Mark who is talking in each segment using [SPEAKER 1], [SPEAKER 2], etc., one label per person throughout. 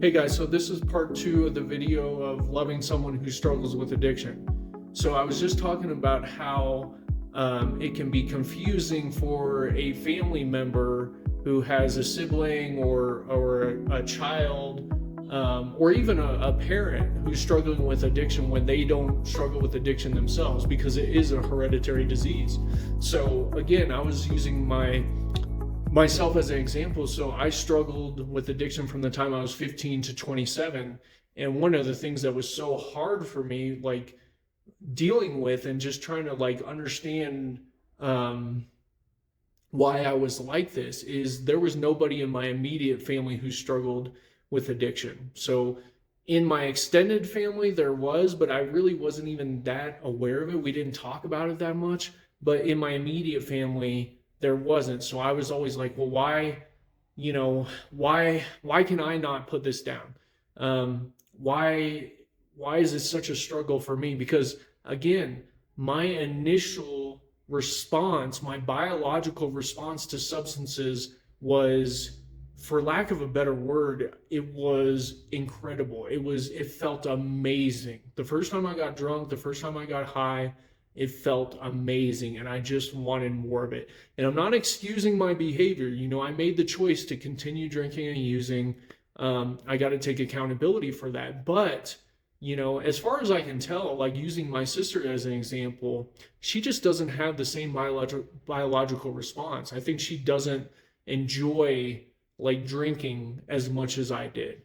[SPEAKER 1] Hey guys, so this is part two of the video of loving someone who struggles with addiction. So I was just talking about how it can be confusing for a family member who has a sibling or a child or even a parent who's struggling with addiction when they don't struggle with addiction themselves because it is a hereditary disease. So again, I was using myself as an example. So I struggled with addiction from the time I was 15 to 27. And one of the things that was so hard for me, like dealing with and just trying to like understand why I was like this, is there was nobody in my immediate family who struggled with addiction. So in my extended family, there was, but I really wasn't even that aware of it. We didn't talk about it that much. But in my immediate family, there wasn't. So I was always like, well, why can I not put this down? Why is it such a struggle for me? Because again, my initial response, my biological response to substances was, for lack of a better word, it was incredible. It felt amazing. The first time I got drunk, the first time I got high, it felt amazing and I just wanted more of it. And I'm not excusing my behavior. I made the choice to continue drinking and using. I got to take accountability for that. But, as far as I can tell, like using my sister as an example, she just doesn't have the same biological response. I think she doesn't enjoy like drinking as much as I did.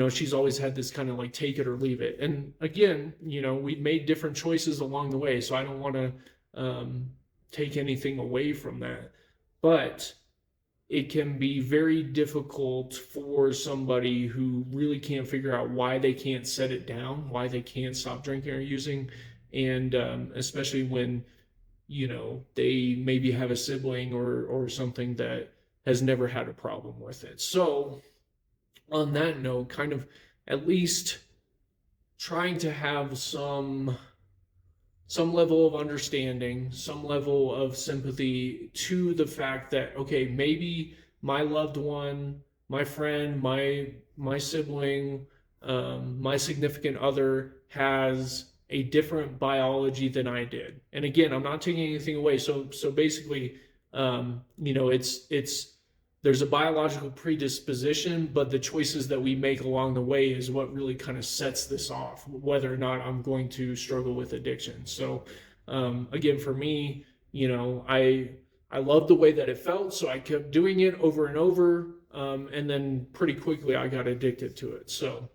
[SPEAKER 1] She's always had this kind of like take it or leave it. And again, we made different choices along the way. So I don't want to take anything away from that. But it can be very difficult for somebody who really can't figure out why they can't set it down, why they can't stop drinking or using. And especially when, they maybe have a sibling or something that has never had a problem with it. So on that note, kind of at least trying to have some level of understanding, some level of sympathy to the fact that, okay, maybe my loved one, my friend, my sibling, my significant other has a different biology than I did. And again, I'm not taking anything away. So basically, it's there's a biological predisposition, but the choices that we make along the way is what really kind of sets this off, whether or not I'm going to struggle with addiction. So again, for me, I loved the way that it felt, so I kept doing it over and over, and then pretty quickly I got addicted to it. So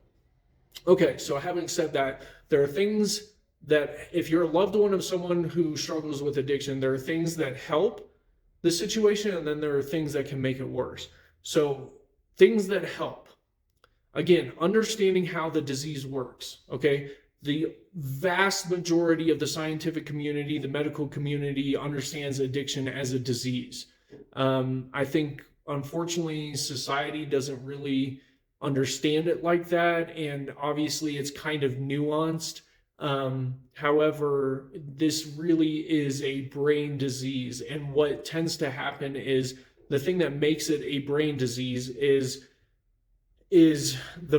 [SPEAKER 1] okay, so having said that, there are things that if you're a loved one of someone who struggles with addiction, there are things that help the situation, and then there are things that can make it worse. So things that help, again, understanding how the disease works. Okay, the vast majority of the scientific community, the medical community, understands addiction as a disease. I think unfortunately society doesn't really understand it like that, and obviously it's kind of nuanced. However, this really is a brain disease. And what tends to happen is, the thing that makes it a brain disease is the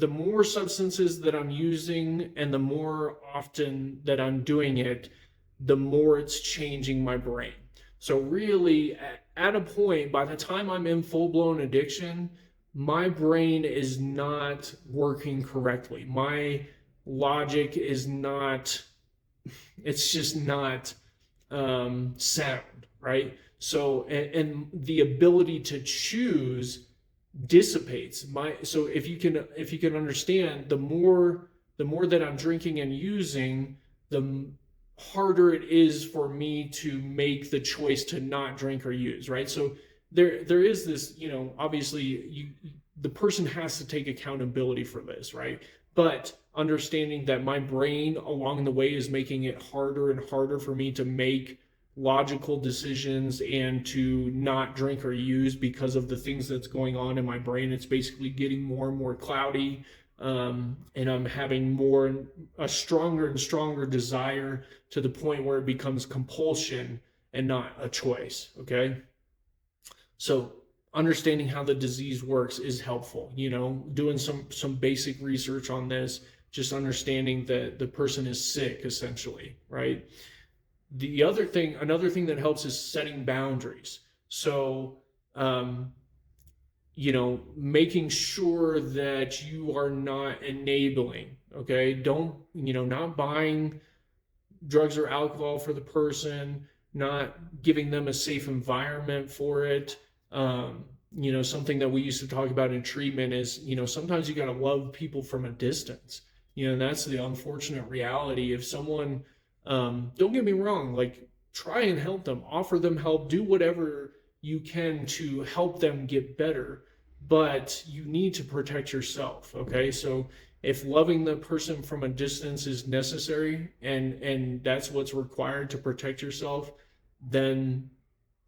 [SPEAKER 1] more substances that I'm using and the more often that I'm doing it, the more it's changing my brain. So really at a point, by the time I'm in full-blown addiction, my brain is not working correctly. My logic is not, it's just not sound, right? So and the ability to choose dissipates. So if you can understand, the more that I'm drinking and using, the harder it is for me to make the choice to not drink or use, right? So there is this, obviously the person has to take accountability for this, right? But understanding that my brain along the way is making it harder and harder for me to make logical decisions and to not drink or use because of the things that's going on in my brain. It's basically getting more and more cloudy, and I'm having a stronger and stronger desire, to the point where it becomes compulsion and not a choice. Okay, so understanding how the disease works is helpful. Doing some basic research on this, just understanding that the person is sick, essentially, right? Another thing that helps is setting boundaries. So, making sure that you are not enabling, okay? Don't, not buying drugs or alcohol for the person, not giving them a safe environment for it. Something that we used to talk about in treatment is, sometimes you got to love people from a distance. And that's the unfortunate reality. If someone, don't get me wrong, like, try and help them, offer them help, do whatever you can to help them get better, but you need to protect yourself, okay? So if loving the person from a distance is necessary and that's what's required to protect yourself, then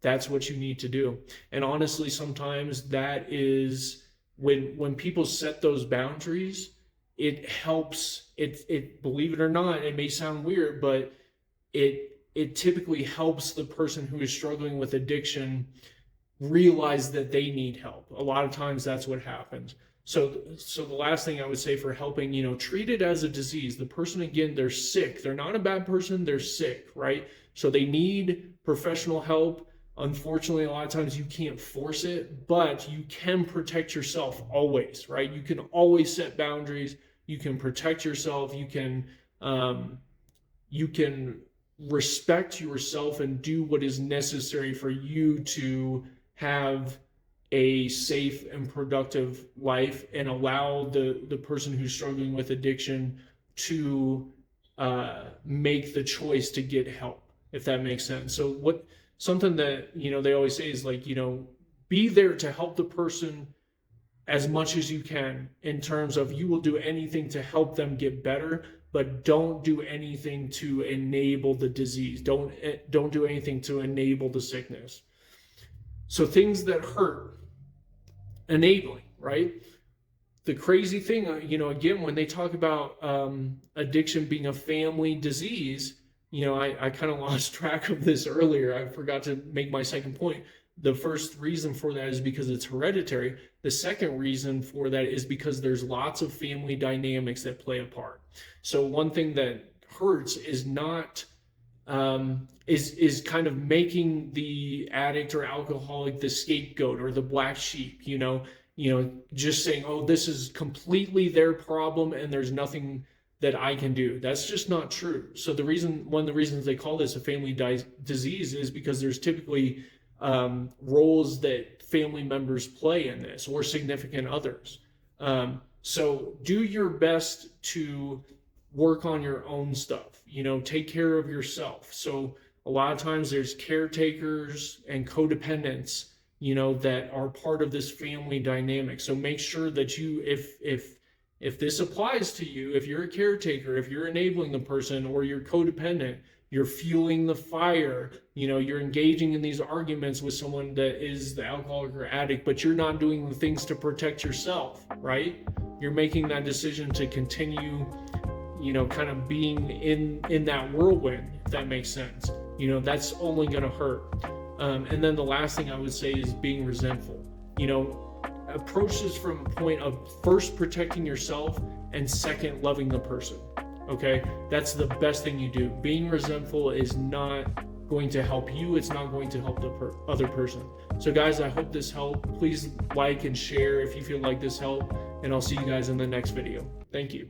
[SPEAKER 1] that's what you need to do. And honestly, sometimes that is when people set those boundaries, it helps. It believe it or not, it may sound weird, but it typically helps the person who is struggling with addiction realize that they need help. A lot of times that's what happens. So the last thing I would say for helping, treat it as a disease. The person, again, they're sick. They're not a bad person, they're sick, right? So they need professional help. Unfortunately, a lot of times you can't force it, but you can protect yourself always, right? You can always set boundaries. You can protect yourself. You can respect yourself and do what is necessary for you to have a safe and productive life, and allow the person who's struggling with addiction to make the choice to get help, if that makes sense. So something that, they always say is like, be there to help the person as much as you can, in terms of you will do anything to help them get better, but don't do anything to enable the disease. Don't do anything to enable the sickness. So things that hurt, enabling, right? The crazy thing, again, when they talk about addiction being a family disease, I kind of lost track of this earlier. I forgot to make my second point. The first reason for that is because it's hereditary. The second reason for that is because there's lots of family dynamics that play a part. So one thing that hurts is not is kind of making the addict or alcoholic the scapegoat or the black sheep, just saying, oh, this is completely their problem and there's nothing that I can do. That's just not true. So one of the reasons they call this a family disease is because there's typically roles that family members play in this, or significant others. So do your best to work on your own stuff, take care of yourself. So a lot of times there's caretakers and codependents, that are part of this family dynamic. So make sure that you, if this applies to you, if you're a caretaker, if you're enabling the person, or you're codependent, you're fueling the fire, you're engaging in these arguments with someone that is the alcoholic or addict, but you're not doing the things to protect yourself, right? You're making that decision to continue, kind of being in that whirlwind, if that makes sense. That's only going to hurt. And then the last thing I would say is being resentful. Approach this from a point of first protecting yourself and second loving the person. Okay, that's the best thing you do. Being resentful is not going to help you. It's not going to help the other person. So guys, I hope this helped. Please like and share if you feel like this helped, and I'll see you guys in the next video. Thank you.